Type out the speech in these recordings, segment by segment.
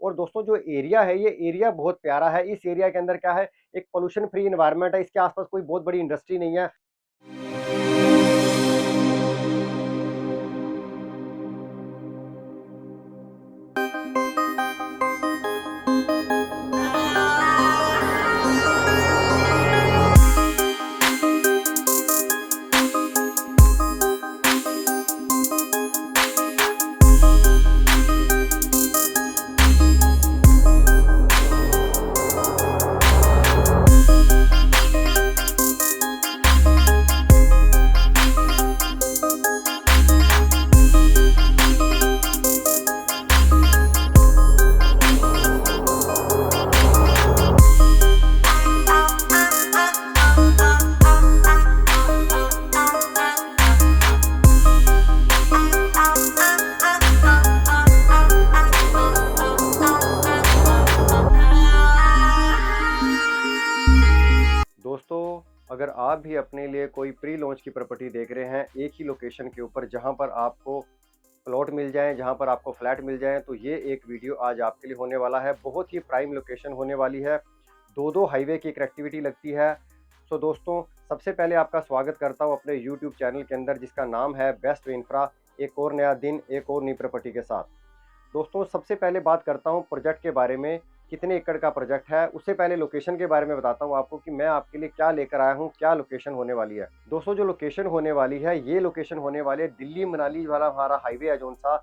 और दोस्तों जो एरिया है, ये एरिया बहुत प्यारा है। इस एरिया के अंदर क्या है, एक पोल्यूशन फ्री एनवायरनमेंट है। इसके आसपास कोई बहुत बड़ी इंडस्ट्री नहीं है। दोस्तों, अगर आप भी अपने लिए कोई प्री लॉन्च की प्रॉपर्टी देख रहे हैं एक ही लोकेशन के ऊपर, जहां पर आपको प्लॉट मिल जाएं, जहां पर आपको फ्लैट मिल जाएं, तो ये एक वीडियो आज आपके लिए होने वाला है। बहुत ही प्राइम लोकेशन होने वाली है। दो हाईवे की कनेक्टिविटी लगती है। सो दोस्तों, सबसे पहले आपका स्वागत करता हूं अपने यूट्यूब चैनल के अंदर, जिसका नाम है बेस्ट इंफ्रा। एक और नया दिन, एक और नई प्रॉपर्टी के साथ। दोस्तों, सबसे पहले बात करता हूं प्रोजेक्ट के बारे में, कितने एकड़ का प्रोजेक्ट है। उससे पहले लोकेशन के बारे में बताता हूं आपको कि मैं आपके लिए क्या लेकर आया हूं, क्या लोकेशन होने वाली है। दोस्तों, जो लोकेशन होने वाली है, ये लोकेशन होने वाली है दिल्ली मनाली वाला हमारा हाईवे है, जोन सा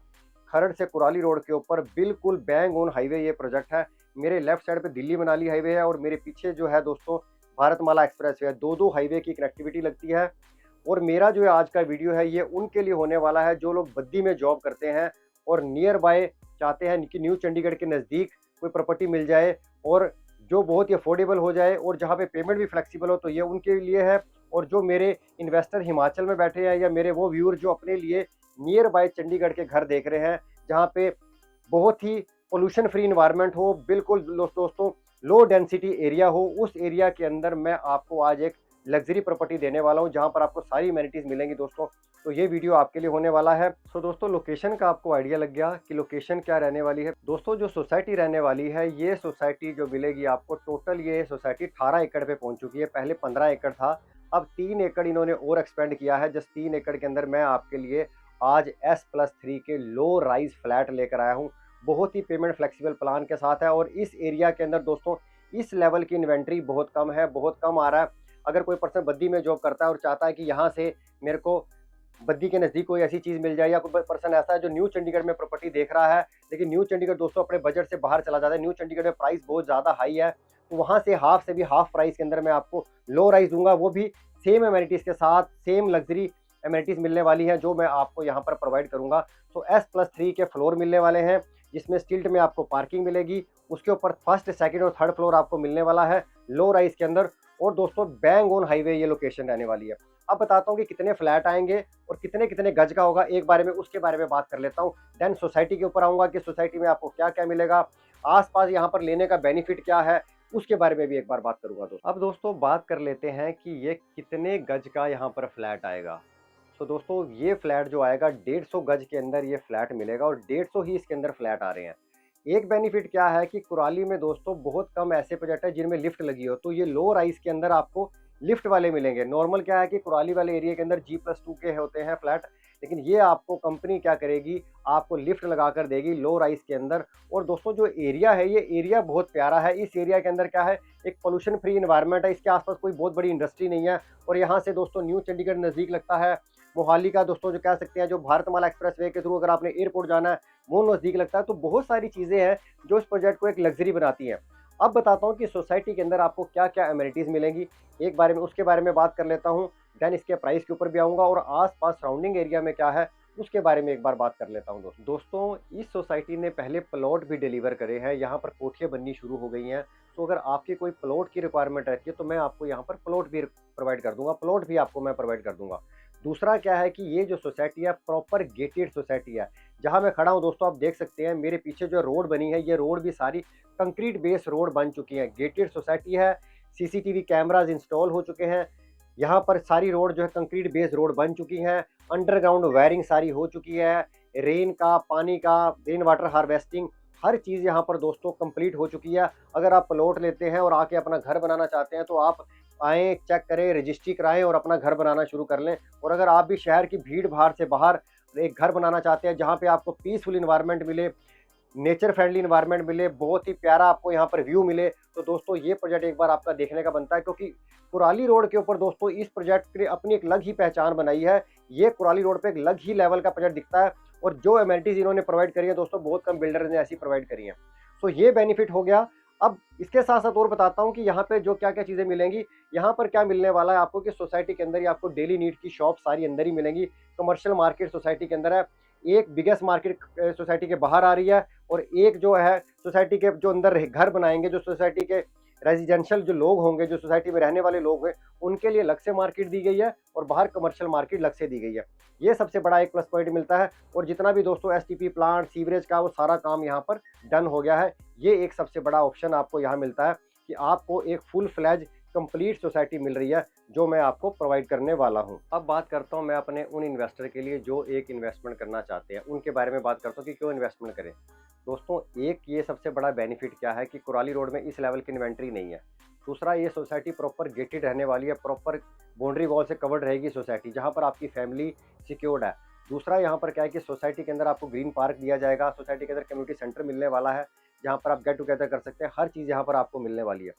खरड़ से कुराली रोड के ऊपर बिल्कुल बैंग ऑन हाईवे ये प्रोजेक्ट है। मेरे लेफ्ट साइड पे दिल्ली मनाली हाईवे है और मेरे पीछे जो है दोस्तों भारतमाला एक्सप्रेस है। दो हाईवे की कनेक्टिविटी लगती है। और मेरा जो आज का वीडियो है, ये उनके लिए होने वाला है जो लोग बद्दी में जॉब करते हैं और नियर बाय चाहते हैं कि न्यू चंडीगढ़ के नज़दीक कोई प्रॉपर्टी मिल जाए और जो बहुत ही अफोर्डेबल हो जाए और जहाँ पे पेमेंट भी फ्लेक्सिबल हो, तो ये उनके लिए है। और जो मेरे इन्वेस्टर हिमाचल में बैठे हैं या मेरे वो व्यूअर जो अपने लिए नियर बाय चंडीगढ़ के घर देख रहे हैं, जहाँ पे बहुत ही पोल्यूशन फ्री इन्वायरमेंट हो, बिल्कुल दोस्तों लो डेंसिटी एरिया हो, उस एरिया के अंदर मैं आपको आज एक लग्जरी प्रॉपर्टी देने वाला हूँ, जहाँ पर आपको सारी एमिनिटीज़ मिलेंगी दोस्तों। तो ये वीडियो आपके लिए होने वाला है। सो दोस्तों, लोकेशन का आपको आइडिया लग गया कि लोकेशन क्या रहने वाली है। दोस्तों, जो सोसाइटी रहने वाली है, ये सोसाइटी जो मिलेगी आपको, टोटल ये सोसाइटी 18 एकड़ पे पहुंच चुकी है। पहले 15 एकड़ था, अब 3 एकड़ इन्होंने और एक्सपेंड किया है। जस्ट 3 एकड़ के अंदर मैं आपके लिए आज S+3 के लो राइज फ्लैट लेकर आया हूँ। बहुत ही पेमेंट फ्लेक्सिबल प्लान के साथ है। और इस एरिया के अंदर दोस्तों इस लेवल की इन्वेंट्री बहुत कम है, बहुत कम आ रहा है। अगर कोई पर्सन बद्दी में जॉब करता है और चाहता है कि यहाँ से मेरे को बद्दी के नज़दीक कोई ऐसी चीज़ मिल जाए, या कोई पर्सन ऐसा है जो न्यू चंडीगढ़ में प्रॉपर्टी देख रहा है, लेकिन न्यू चंडीगढ़ दोस्तों अपने बजट से बाहर चला जाता है। न्यू चंडीगढ़ में प्राइस बहुत ज़्यादा हाई है, तो वहाँ से हाफ से भी हाफ प्राइस के अंदर मैं आपको लो राइज दूंगा, वो भी सेम एमिनिटीज़ के साथ। सेम लग्जरी एमिनिटीज़ मिलने वाली हैं जो मैं आपको यहाँ पर प्रोवाइड करूँगा। तो S+3 के फ्लोर मिलने वाले हैं, जिसमें स्टिल्ट में आपको पार्किंग मिलेगी। उसके ऊपर फर्स्ट, सेकंड और थर्ड फ्लोर आपको मिलने वाला है लो राइज के अंदर। और दोस्तों बैंग ऑन हाईवे ये लोकेशन रहने वाली है। अब बताता हूँ कि कितने फ्लैट आएंगे और कितने कितने गज का होगा, एक बारे में उसके बारे में बात कर लेता हूँ। देन सोसाइटी के ऊपर आऊँगा कि सोसाइटी में आपको क्या क्या मिलेगा, आसपास यहाँ पर लेने का बेनिफिट क्या है, उसके बारे में भी एक बार बात करूँगा दोस्तों। अब दोस्तों बात कर लेते हैं कि ये कितने गज का यहाँ पर फ्लैट आएगा। तो दोस्तों ये फ्लैट जो आएगा 150 गज के अंदर ये फ्लैट मिलेगा और 150 ही इसके अंदर फ्लैट आ रहे हैं। एक बेनिफिट क्या है कि कुराली में दोस्तों बहुत कम ऐसे प्रोजेक्ट है जिनमें लिफ्ट लगी हो, तो ये लो राइज के अंदर आपको लिफ्ट वाले मिलेंगे। नॉर्मल क्या है कि कुराली वाले एरिया के अंदर G+2 के होते हैं फ्लैट, लेकिन ये आपको कंपनी क्या करेगी, आपको लिफ्ट लगा कर देगी लो राइज के अंदर। और दोस्तों जो एरिया है, ये एरिया बहुत प्यारा है। इस एरिया के अंदर क्या है, एक पोल्यूशन फ्री इन्वायरमेंट है। इसके आसपास कोई बहुत बड़ी इंडस्ट्री नहीं है और यहाँ से दोस्तों न्यू चंडीगढ़ नज़दीक लगता है। मोहाली का दोस्तों जो कह सकते हैं, जो भारतमाला एक्सप्रेस वे के थ्रू अगर आपने एयरपोर्ट जाना है, वो नज़दीक लगता है। तो बहुत सारी चीज़ें हैं जो इस प्रोजेक्ट को एक लग्जरी बनाती हैं। अब बताता हूँ कि सोसाइटी के अंदर आपको क्या क्या एमिनिटीज़ मिलेंगी, एक बारे में उसके बारे में बात कर लेता हूँ। देन इसके प्राइस के ऊपर भी आऊँगा और आसपास सराउंडिंग एरिया में क्या है उसके बारे में एक बार बात कर लेता हूँ। दोस्तों इस सोसाइटी ने पहले प्लॉट भी डिलीवर करे हैं, यहाँ पर कोठियाँ बननी शुरू हो गई हैं। तो अगर आपकी कोई प्लॉट की रिक्वायरमेंट रहती है तो मैं आपको यहाँ पर प्लॉट भी प्रोवाइड कर दूंगा, प्लॉट भी आपको मैं प्रोवाइड कर दूंगा। दूसरा क्या है कि ये जो सोसाइटी है प्रॉपर गेटेड सोसाइटी है। जहाँ मैं खड़ा हूँ दोस्तों आप देख सकते हैं, मेरे पीछे जो रोड बनी है, ये रोड भी सारी कंक्रीट बेस रोड बन चुकी है। गेटेड सोसाइटी है, CCTV कैमराज इंस्टॉल हो चुके हैं। यहाँ पर सारी रोड जो है कंक्रीट बेस रोड बन चुकी हैं। अंडरग्राउंड वायरिंग सारी हो चुकी है। रेन का, पानी का, रेन वाटर हार्वेस्टिंग हर चीज़ यहाँ पर दोस्तों कंप्लीट हो चुकी है। अगर आप प्लॉट लेते हैं और आके अपना घर बनाना चाहते हैं तो आप आएँ, चेक करें, रजिस्ट्री कराएँ और अपना घर बनाना शुरू कर लें। और अगर आप भी शहर की भीड़-भाड़ से बाहर एक घर बनाना चाहते हैं जहाँ पे आपको पीसफुल एनवायरनमेंट मिले, नेचर फ्रेंडली एनवायरनमेंट मिले, बहुत ही प्यारा आपको यहाँ पर व्यू मिले, तो दोस्तों ये प्रोजेक्ट एक बार आपका देखने का बनता है, क्योंकि कुराली रोड के ऊपर दोस्तों इस प्रोजेक्ट ने अपनी एक अलग ही पहचान बनाई है। ये कुराली रोड पे एक अलग ही लेवल का प्रोजेक्ट दिखता है और जो अमेनिटीज इन्होंने प्रोवाइड करी है दोस्तों, बहुत कम बिल्डर ने ऐसी प्रोवाइड करी है। सो ये बेनिफिट हो गया। अब इसके साथ साथ और बताता हूँ कि यहाँ पे जो क्या क्या चीज़ें मिलेंगी। यहाँ पर क्या मिलने वाला है आपको कि सोसाइटी के अंदर ही आपको डेली नीड की शॉप सारी अंदर ही मिलेंगी। कमर्शियल मार्केट सोसाइटी के अंदर है, एक बिगेस्ट मार्केट सोसाइटी के बाहर आ रही है, और एक जो है सोसाइटी के जो अंदर घर बनाएंगे, जो सोसाइटी के रेजिडेंशियल जो लोग होंगे, जो सोसाइटी में रहने वाले लोग हैं, उनके लिए अलग से मार्केट दी गई है और बाहर कमर्शियल मार्केट अलग से दी गई है। ये सबसे बड़ा एक प्लस पॉइंट मिलता है। और जितना भी दोस्तों एसटीपी प्लांट, सीवरेज का, वो सारा काम यहाँ पर डन हो गया है। ये एक सबसे बड़ा ऑप्शन आपको यहाँ मिलता है कि आपको एक फुल फ्लैज कंप्लीट सोसाइटी मिल रही है, जो मैं आपको प्रोवाइड करने वाला हूँ। अब बात करता हूँ मैं अपने उन इन्वेस्टर के लिए जो एक इन्वेस्टमेंट करना चाहते हैं, उनके बारे में बात करता हूँ कि क्यों इन्वेस्टमेंट करें। दोस्तों एक ये सबसे बड़ा बेनिफिट क्या है कि कुराली रोड में इस लेवल की इन्वेंट्री नहीं है। दूसरा, ये सोसाइटी प्रॉपर गेटेड रहने वाली है, प्रॉपर बाउंड्री वॉल से कवर्ड रहेगी सोसाइटी, जहाँ पर आपकी फैमिली सिक्योर्ड है। दूसरा, यहाँ पर क्या है कि सोसाइटी के अंदर आपको ग्रीन पार्क दिया जाएगा, सोसाइटी के अंदर कम्युनिटी सेंटर मिलने वाला है, जहाँ पर आप गेट टुगेदर कर सकते हैं। हर चीज़ यहाँ पर आपको मिलने वाली है।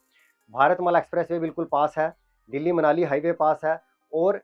भारतमाला एक्सप्रेस वे बिल्कुल पास है, दिल्ली मनाली हाईवे पास है, और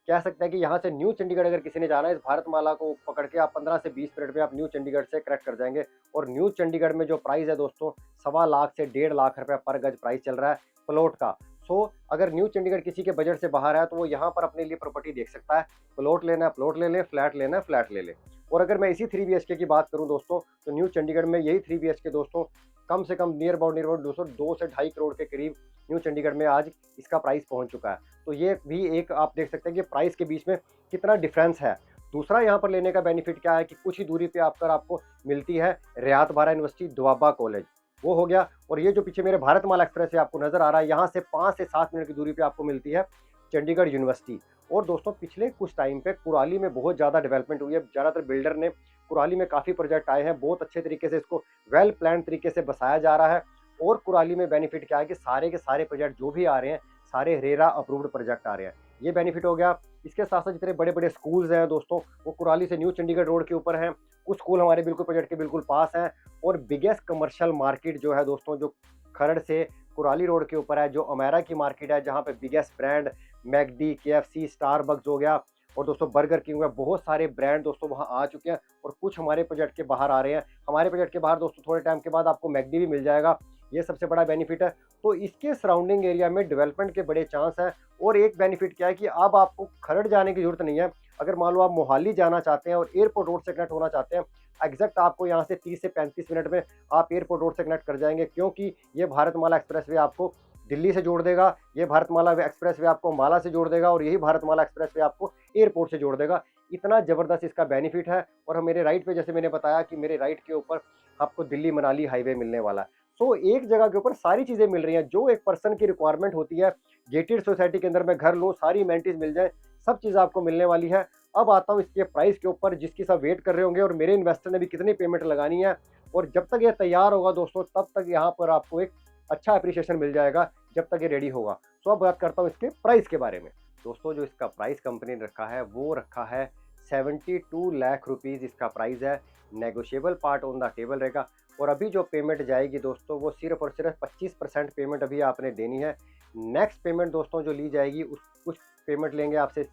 कह सकते हैं कि यहाँ से न्यू चंडीगढ़ अगर किसी ने जाना है, इस भारतमाला को पकड़ के आप 15 से 20 मिनट में आप न्यू चंडीगढ़ से कनेक्ट कर जाएंगे। और न्यू चंडीगढ़ में जो प्राइस है दोस्तों, 1.25 लाख से 1.5 लाख रुपए पर गज प्राइस चल रहा है प्लॉट का। सो अगर न्यू चंडीगढ़ किसी के बजट से बाहर है तो वो यहाँ पर अपने लिए प्रॉपर्टी देख सकता है। प्लॉट लेना है प्लॉट ले ले, फ्लैट लेना है फ्लैट ले ले। और अगर मैं इसी 3 BHK की बात करूँ दोस्तों, तो न्यू चंडीगढ़ में यही 3 BHK दोस्तों कम से कम नियर अबाउट दोस्तों 2 से 2.5 करोड़ के करीब न्यू चंडीगढ़ में आज इसका प्राइस पहुंच चुका है। तो ये भी एक आप देख सकते हैं कि प्राइस के बीच में कितना डिफरेंस है। दूसरा, यहाँ पर लेने का बेनिफिट क्या है कि कुछ ही दूरी पे आपको मिलती है रियात बाहरा यूनिवर्सिटी दोआबा कॉलेज, वो हो गया। और ये जो पीछे मेरे भारतमाला एक्सप्रेस से आपको नजर आ रहा है, यहाँ से 5 से 7 मिनट की दूरी पे आपको मिलती है चंडीगढ़ यूनिवर्सिटी। और दोस्तों पिछले कुछ टाइम पे कुराली में बहुत ज़्यादा डेवलपमेंट हुई है। ज़्यादातर बिल्डर ने कुराली में काफ़ी प्रोजेक्ट आए हैं, बहुत अच्छे तरीके से इसको वेल प्लान तरीके से बसाया जा रहा है। और कुराली में बेनिफिट क्या है कि सारे के सारे प्रोजेक्ट जो भी आ रहे हैं, सारे रेरा अप्रूव्ड प्रोजेक्ट आ रहे हैं। ये बेनिफिट हो गया। इसके साथ साथ जितने बड़े बड़े स्कूल्स हैं दोस्तों, वो कुराली से न्यू चंडीगढ़ रोड के ऊपर हैं। कुछ स्कूल हमारे बिल्कुल प्रोजेक्ट के बिल्कुल पास हैं। और बिगेस्ट कमर्शियल मार्केट जो है दोस्तों, जो खरड़ से कुराली रोड के ऊपर है, जो अमेरा की मार्केट है, जहाँ पे biggest brand McD, KFC, Starbucks हो गया, और दोस्तों बर्गर किंग है, बहुत सारे ब्रांड दोस्तों वहाँ आ चुके हैं। और कुछ हमारे प्रोजेक्ट के बाहर आ रहे हैं। हमारे प्रोजेक्ट के बाहर दोस्तों थोड़े टाइम के बाद आपको मैकडी भी मिल जाएगा। ये सबसे बड़ा बेनिफिट है। तो इसके सराउंडिंग एरिया में डेवलपमेंट के बड़े चांस हैं। और एक बेनिफिट क्या है कि अब आपको खरड़ जाने की जरूरत नहीं है। अगर मान लो आप मोहाली जाना चाहते हैं और एयरपोर्ट रोड से कनेक्ट होना चाहते हैं, एग्जैक्ट आपको यहाँ से 30 से 35 मिनट में आप एयरपोर्ट रोड से कनेक्ट कर जाएंगे, क्योंकि ये भारतमाला एक्सप्रेस वे आपको दिल्ली से जोड़ देगा, ये भारतमाला एक्सप्रेस वे आपको अंबाला से जोड़ देगा, और यही भारतमाला एक्सप्रेस वे आपको एयरपोर्ट से जोड़ देगा। इतना ज़बरदस्त इसका बेनिफिट है। और मेरे राइट पे, जैसे मैंने बताया कि मेरे राइट के ऊपर आपको दिल्ली मनाली हाईवे मिलने वाला है। सो एक जगह के ऊपर सारी चीज़ें मिल रही हैं जो एक पर्सन की रिक्वायरमेंट होती है। गेटेड सोसाइटी के अंदर मैं घर लूँ, सारी अमेनिटीज मिल जाए, सब चीज़ आपको मिलने वाली है। अब आता हूँ इसके प्राइस के ऊपर, जिसकी सब वेट कर रहे होंगे, और मेरे इन्वेस्टर ने भी कितनी पेमेंट लगानी है। और जब तक ये तैयार होगा दोस्तों, तब तक यहाँ पर आपको एक अच्छा अप्रिशिएशन मिल जाएगा, जब तक ये रेडी होगा। सो अब बात करता हूँ इसके प्राइस के बारे में। दोस्तों जो इसका प्राइस कंपनी ने रखा है, वो रखा है 72 लाख रुपीज़ इसका प्राइस है। Negotiable part on the table रहेगा। और अभी जो पेमेंट जाएगी दोस्तों, वो सिर्फ और सिर्फ 25% पेमेंट अभी आपने देनी है। नेक्स्ट पेमेंट दोस्तों जो ली जाएगी, कुछ पेमेंट लेंगे आपसे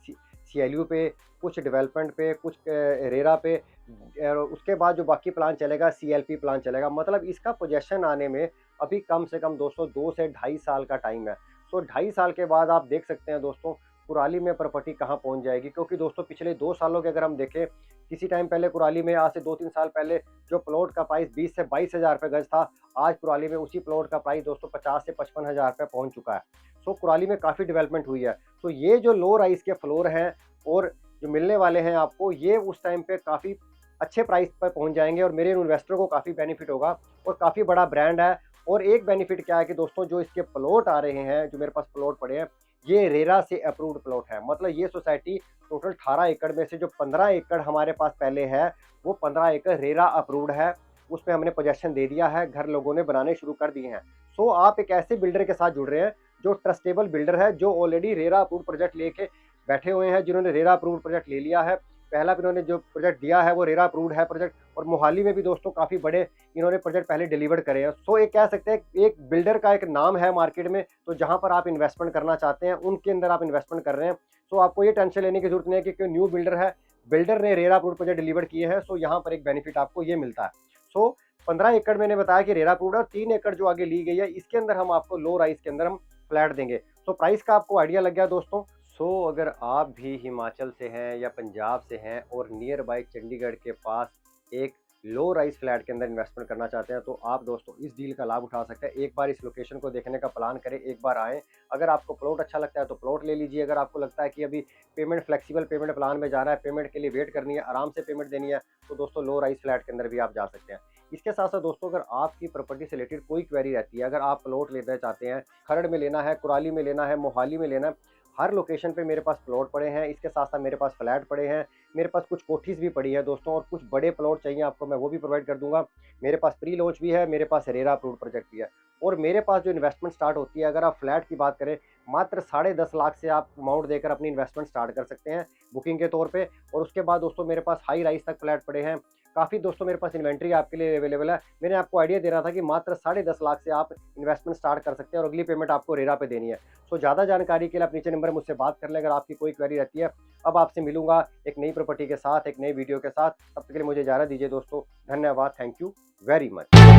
CLU पे, कुछ डेवलपमेंट पे, कुछ रेरा पे, और उसके बाद जो बाकी प्लान चलेगा CLP प्लान चलेगा। मतलब इसका पोजेशन आने में अभी कम से कम दोस्तों 2 से 2.5 साल का टाइम है। सो 2.5 साल के बाद आप देख सकते हैं दोस्तों कुराली में प्रॉपर्टी कहाँ पहुँच जाएगी। क्योंकि दोस्तों पिछले 2 सालों के अगर हम देखें, किसी टाइम पहले कुराली में, आज से 2-3 साल पहले, जो प्लॉट का प्राइस 20 से 22 हज़ार रुपये गज था, आज कुराली में उसी प्लॉट का प्राइस दोस्तों 50 से 55 हज़ार रुपये पहुँच चुका है। सो कुराली में काफ़ी डेवलपमेंट हुई है। तो ये जो लो राइस के फ्लोर हैं और जो मिलने वाले हैं आपको, ये उस टाइम पे काफ़ी अच्छे प्राइस पर पहुंच जाएंगे, और मेरे इन्वेस्टर को काफ़ी बेनिफिट होगा। और काफ़ी बड़ा ब्रांड है। और एक बेनिफिट क्या है कि दोस्तों जो इसके प्लॉट आ रहे हैं, जो मेरे पास प्लॉट पड़े हैं, ये रेरा से अप्रूव्ड प्लॉट है। मतलब ये सोसाइटी टोटल 18 एकड़ में से जो 15 एकड़ हमारे पास पहले है, वो 15 एकड़ रेरा अप्रूव्ड है। उसमें हमने पोजेसन दे दिया है, घर लोगों ने बनाने शुरू कर दिए हैं। सो आप एक ऐसे बिल्डर के साथ जुड़ रहे हैं जो ट्रस्टेबल बिल्डर है, जो ऑलरेडी रेरा अप्रूव्ड प्रोजेक्ट लेके बैठे हुए हैं, जिन्होंने रेरा अप्रूव्ड प्रोजेक्ट ले लिया है। पहला भी इन्होंने जो प्रोजेक्ट दिया है वो रेरा अप्रूव्ड है प्रोजेक्ट, और मोहाली में भी दोस्तों काफ़ी बड़े इन्होंने प्रोजेक्ट पहले डिलीवर्ड करे हैं। सो एक कह सकते हैं एक बिल्डर का एक नाम है मार्केट में, तो जहाँ पर आप इन्वेस्टमेंट करना चाहते हैं उनके अंदर आप इन्वेस्टमेंट कर रहे हैं। सो आपको ये टेंशन लेने की जरूरत नहीं है कि कोई न्यू बिल्डर है, बिल्डर ने रेरा अप्रूव्ड प्रोजेक्ट डिलीवर किए हैं, सो यहाँ पर एक बेनिफिट आपको ये मिलता है। सो 15 एकड़ मैंने बताया कि रेरा अप्रूव्ड है, और 3 एकड़ जो आगे ली गई है इसके अंदर हम आपको लो राइज के अंदर हम फ्लैट देंगे। सो प्राइस का आपको आइडिया लग गया दोस्तों। सो अगर आप भी हिमाचल से हैं या पंजाब से हैं और नियर बाय चंडीगढ़ के पास एक लो राइज फ्लैट के अंदर इन्वेस्टमेंट करना चाहते हैं, तो आप दोस्तों इस डील का लाभ उठा सकते हैं। एक बार इस लोकेशन को देखने का प्लान करें, एक बार आएँ। अगर आपको प्लॉट अच्छा लगता है तो प्लॉट ले लीजिए। अगर आपको लगता है कि अभी पेमेंट फ्लेक्सिबल पेमेंट प्लान में जा रहा है, पेमेंट के लिए वेट करनी है, आराम से पेमेंट देनी है, तो दोस्तों लो राइज फ्लैट के अंदर भी आप जा सकते हैं। इसके साथ साथ दोस्तों अगर आपकी प्रॉपर्टी से रिलेटेड कोई क्वेरी रहती है, अगर आप प्लॉट लेना चाहते हैं, खरड़ में लेना है, कुराली में लेना है, मोहाली में लेना है, हर लोकेशन पे मेरे पास प्लॉट पड़े हैं। इसके साथ साथ मेरे पास फ्लैट पड़े हैं, मेरे पास कुछ कोठीज़ भी पड़ी है दोस्तों, और कुछ बड़े प्लॉट चाहिए आपको मैं वो भी प्रोवाइड कर दूंगा। मेरे पास प्री लॉन्च भी है, मेरे पास रेरा अप्रूव्ड प्रोजेक्ट भी है, और मेरे पास जो इन्वेस्टमेंट स्टार्ट होती है, अगर आप फ्लैट की बात करें, मात्र 10.5 लाख से आप अमाउंट देकर अपनी इन्वेस्टमेंट स्टार्ट कर सकते हैं बुकिंग के तौर पे। और उसके बाद दोस्तों मेरे पास हाई राइज तक फ्लैट पड़े हैं, काफ़ी दोस्तों मेरे पास इन्वेंट्री आपके लिए अवेलेबल है। मैंने आपको आइडिया दे रहा था कि मात्र 10.5 लाख से आप इन्वेस्टमेंट स्टार्ट कर सकते हैं, और अगली पेमेंट आपको रेरा पे देनी है। सो ज़्यादा जानकारी के लिए आप नीचे नंबर मुझसे बात कर लें अगर आपकी कोई क्वेरी रहती है। अब आपसे मिलूंगा एक नई प्रॉपर्टी के साथ, एक नई वीडियो के साथ। तब तक के लिए मुझे इजाज़त दीजिए दोस्तों। धन्यवाद, थैंक यू वेरी मच।